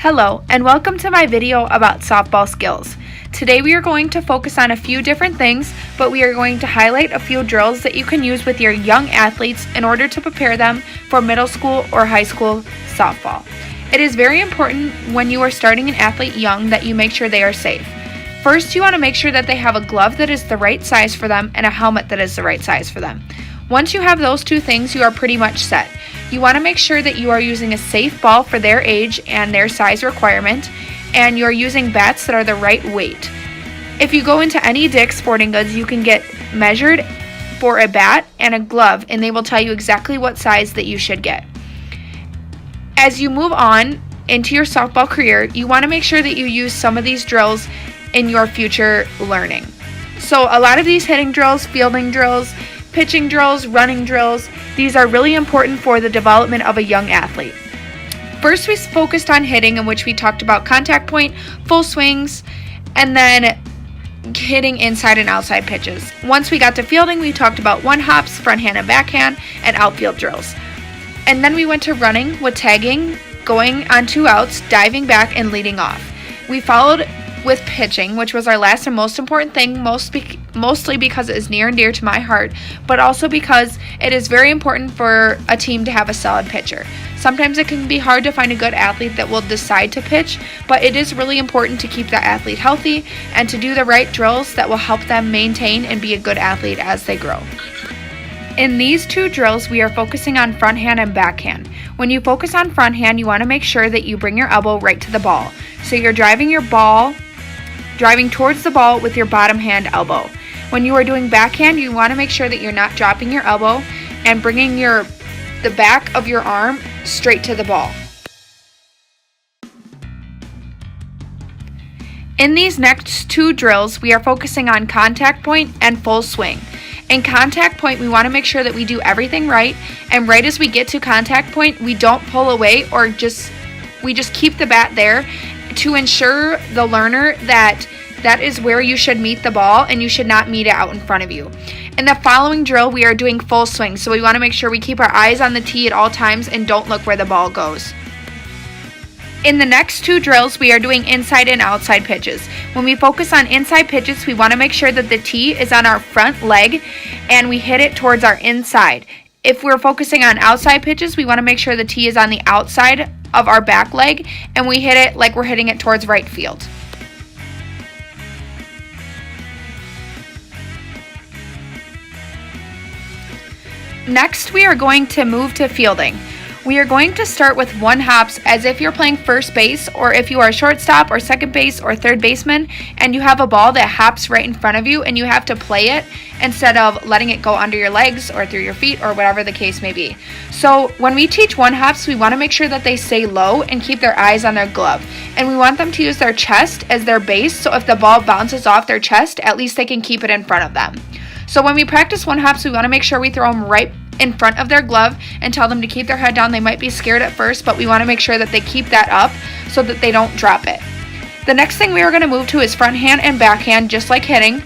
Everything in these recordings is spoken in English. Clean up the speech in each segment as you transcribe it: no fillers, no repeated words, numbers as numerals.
Hello, and welcome to my video about softball skills. Today we are going to focus on a few different things, but we are going to highlight a few drills that you can use with your young athletes in order to prepare them for middle school or high school softball. It is very important when you are starting an athlete young that you make sure they are safe. First, you want to make sure that they have a glove that is the right size for them and a helmet that is the right size for them. Once you have those two things, you are pretty much set. You want to make sure that you are using a safe ball for their age and their size requirement, and you are using bats that are the right weight. If you go into any Dick's Sporting Goods, you can get measured for a bat and a glove, and they will tell you exactly what size that you should get. As you move on into your softball career, you want to make sure that you use some of these drills in your future learning. So a lot of these hitting drills, fielding drills, pitching drills, running drills, these are really important for the development of a young athlete. First, we focused on hitting, in which we talked about contact point, full swings, and then hitting inside and outside pitches. Once we got to fielding, we talked about one hops, front hand and backhand, and outfield drills. And then we went to running with tagging, going on 2 outs, diving back, and leading off. We followed with pitching, which was our last and most important thing, mostly because it is near and dear to my heart, but also because it is very important for a team to have a solid pitcher. Sometimes it can be hard to find a good athlete that will decide to pitch, but it is really important to keep that athlete healthy and to do the right drills that will help them maintain and be a good athlete as they grow. In these 2 drills, we are focusing on front hand and backhand. When you focus on front hand, you want to make sure that you bring your elbow right to the ball. So you're driving towards the ball with your bottom hand elbow. When you are doing backhand, you want to make sure that you're not dropping your elbow and bringing the back of your arm straight to the ball. In these next 2 drills, we are focusing on contact point and full swing. In contact point, we want to make sure that we do everything right, and right as we get to contact point, we don't pull away or we just keep the bat there to ensure the learner that is where you should meet the ball and you should not meet it out in front of you. In the following drill, we are doing full swing, so we want to make sure we keep our eyes on the tee at all times and don't look where the ball goes. In the next 2 drills, we are doing inside and outside pitches. When we focus on inside pitches, we want to make sure that the tee is on our front leg and we hit it towards our inside. If we're focusing on outside pitches, we want to make sure the tee is on the outside of our back leg and we hit it like we're hitting it towards right field. Next, we are going to move to fielding. We are going to start with 1 hops as if you're playing first base, or if you are a shortstop or second base or third baseman and you have a ball that hops right in front of you and you have to play it instead of letting it go under your legs or through your feet or whatever the case may be. So when we teach 1 hops, we want to make sure that they stay low and keep their eyes on their glove. And we want them to use their chest as their base, so if the ball bounces off their chest, at least they can keep it in front of them. So when we practice 1 hops, we want to make sure we throw them right in front of their glove and tell them to keep their head down. They might be scared at first, but we want to make sure that they keep that up so that they don't drop it. The next thing we are going to move to is front hand and backhand, just like hitting.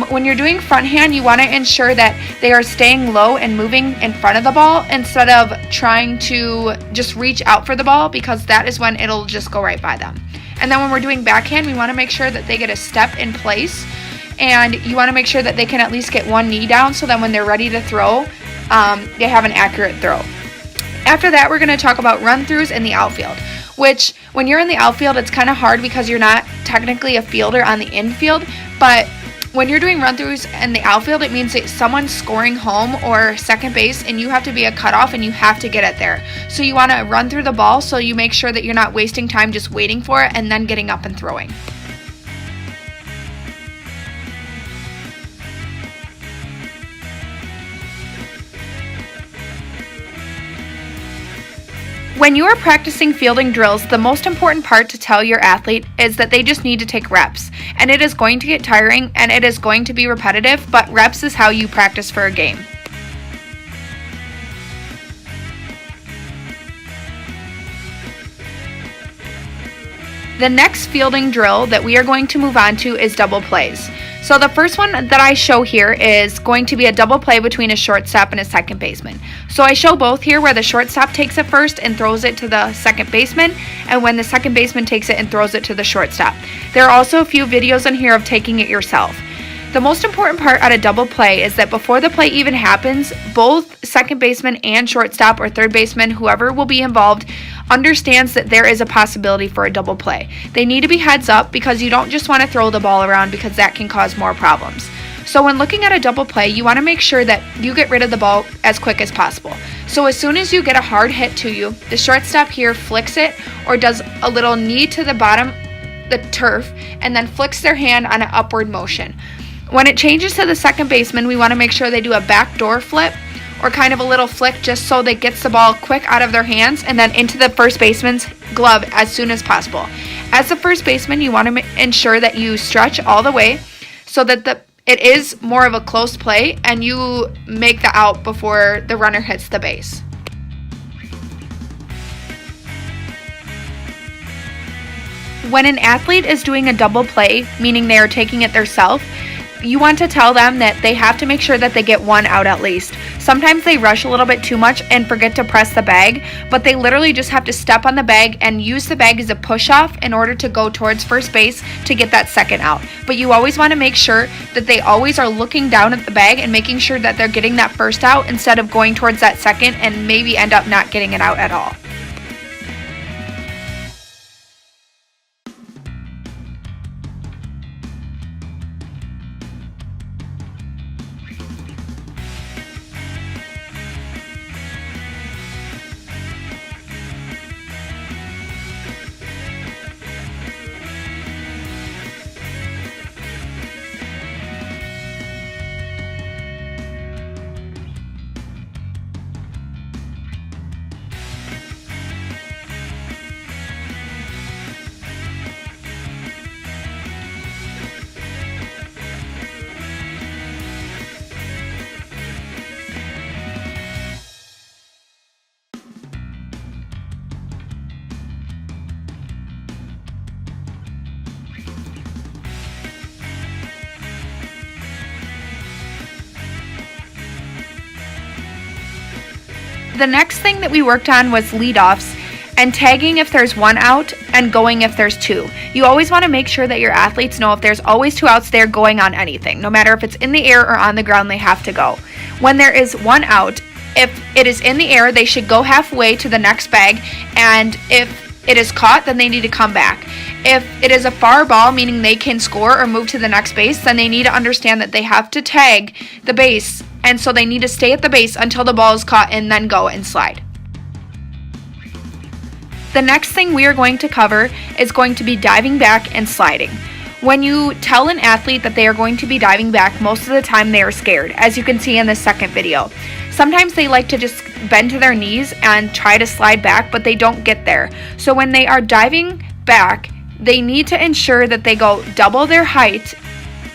When you're doing front hand, you want to ensure that they are staying low and moving in front of the ball instead of trying to just reach out for the ball, because that is when it'll just go right by them. And then when we're doing backhand, we want to make sure that they get a step in place, and you want to make sure that they can at least get 1 knee down so that when they're ready to throw, they have an accurate throw. After that, we're going to talk about run-throughs in the outfield, which when you're in the outfield, it's kind of hard because you're not technically a fielder on the infield, but when you're doing run-throughs in the outfield, it means that someone's scoring home or second base and you have to be a cutoff and you have to get it there. So you want to run through the ball so you make sure that you're not wasting time just waiting for it and then getting up and throwing. When you are practicing fielding drills, the most important part to tell your athlete is that they just need to take reps. And it is going to get tiring and it is going to be repetitive, but reps is how you practice for a game. The next fielding drill that we are going to move on to is double plays. So the first one that I show here is going to be a double play between a shortstop and a second baseman. So I show both here where the shortstop takes it first and throws it to the second baseman, and when the second baseman takes it and throws it to the shortstop. There are also a few videos in here of taking it yourself. The most important part at a double play is that before the play even happens, both second baseman and shortstop or third baseman, whoever will be involved, understands that there is a possibility for a double play. They need to be heads up because you don't just want to throw the ball around because that can cause more problems. So when looking at a double play, you want to make sure that you get rid of the ball as quick as possible. So as soon as you get a hard hit to you, the shortstop here flicks it or does a little knee to the bottom, the turf, and then flicks their hand on an upward motion. When it changes to the second baseman, we want to make sure they do a backdoor flip or kind of a little flick just so that gets the ball quick out of their hands and then into the first baseman's glove as soon as possible. As the first baseman, you want to ensure that you stretch all the way so that it is more of a close play and you make the out before the runner hits the base. When an athlete is doing a double play, meaning they are taking it themselves, you want to tell them that they have to make sure that they get one out at least. Sometimes they rush a little bit too much and forget to press the bag, but they literally just have to step on the bag and use the bag as a push-off in order to go towards first base to get that second out. But you always want to make sure that they always are looking down at the bag and making sure that they're getting that first out instead of going towards that second and maybe end up not getting it out at all. The next thing that we worked on was leadoffs and tagging if there's one out and going if there's two. You always want to make sure that your athletes know if there's always two outs, they're going on anything. No matter if it's in the air or on the ground, they have to go. When there is one out, if it is in the air, they should go halfway to the next bag, and if it is caught, then they need to come back. If it is a far ball, meaning they can score or move to the next base, then they need to understand that they have to tag the base, and so they need to stay at the base until the ball is caught and then go and slide. The next thing we are going to cover is going to be diving back and sliding. When you tell an athlete that they are going to be diving back, most of the time they are scared, as you can see in the second video. Sometimes they like to just bend to their knees and try to slide back, but they don't get there. So when they are diving back, they need to ensure that they go double their height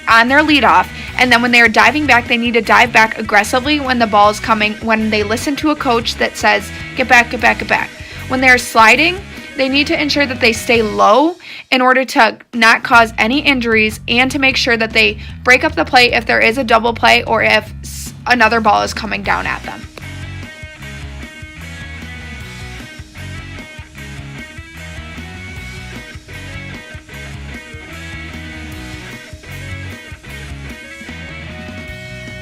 on their leadoff, and then when they are diving back, they need to dive back aggressively when the ball is coming, when they listen to a coach that says, get back, get back, get back. When they're sliding, they need to ensure that they stay low in order to not cause any injuries and to make sure that they break up the play if there is a double play or if another ball is coming down at them.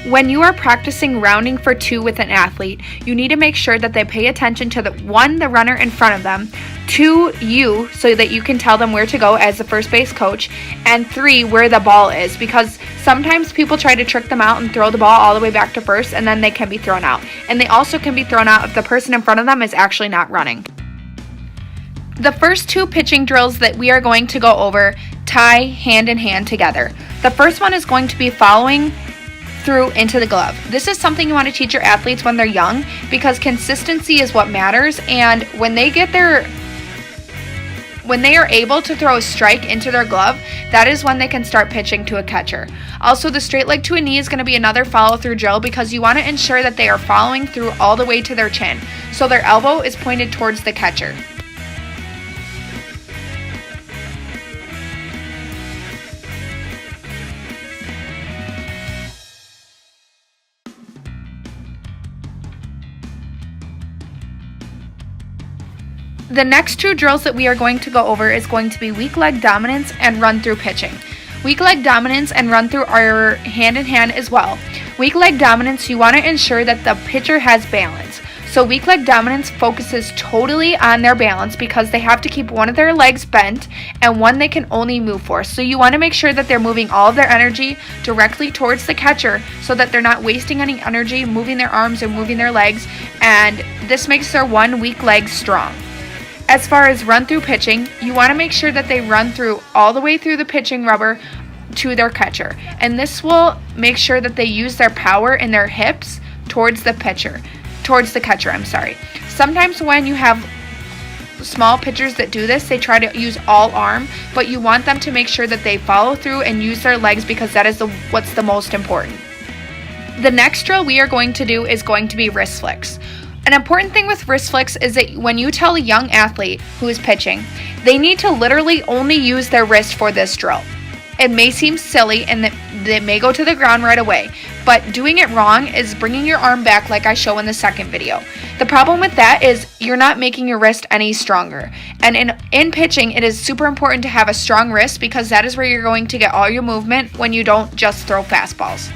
When you are practicing rounding for two with an athlete, you need to make sure that they pay attention to the runner in front of them, 2, you, so that you can tell them where to go as the first base coach, and 3, where the ball is, because sometimes people try to trick them out and throw the ball all the way back to first, and then they can be thrown out. And they also can be thrown out if the person in front of them is actually not running. The first 2 pitching drills that we are going to go over tie hand in hand together. The first one is going to be following through into the glove. This is something you want to teach your athletes when they're young, because consistency is what matters, and when they are able to throw a strike into their glove, that is when they can start pitching to a catcher. Also, the straight leg to a knee is going to be another follow-through drill, because you want to ensure that they are following through all the way to their chin, so their elbow is pointed towards the catcher. The next two drills that we are going to go over is going to be weak leg dominance and run through pitching. Weak leg dominance and run through are hand in hand as well. Weak leg dominance, you want to ensure that the pitcher has balance. So weak leg dominance focuses totally on their balance because they have to keep one of their legs bent and one they can only move for. So you want to make sure that they're moving all of their energy directly towards the catcher so that they're not wasting any energy moving their arms or moving their legs, and this makes their one weak leg strong. As far as run through pitching, you want to make sure that they run through all the way through the pitching rubber to their catcher, and this will make sure that they use their power in their hips towards the catcher. Sometimes when you have small pitchers that do this, they try to use all arm, but you want them to make sure that they follow through and use their legs because that is what's the most important. The next drill we are going to do is going to be wrist flicks. An important thing with wrist flicks is that when you tell a young athlete who is pitching, they need to literally only use their wrist for this drill. It may seem silly and they may go to the ground right away, but doing it wrong is bringing your arm back like I show in the second video. The problem with that is you're not making your wrist any stronger. And in pitching, it is super important to have a strong wrist because that is where you're going to get all your movement when you don't just throw fastballs.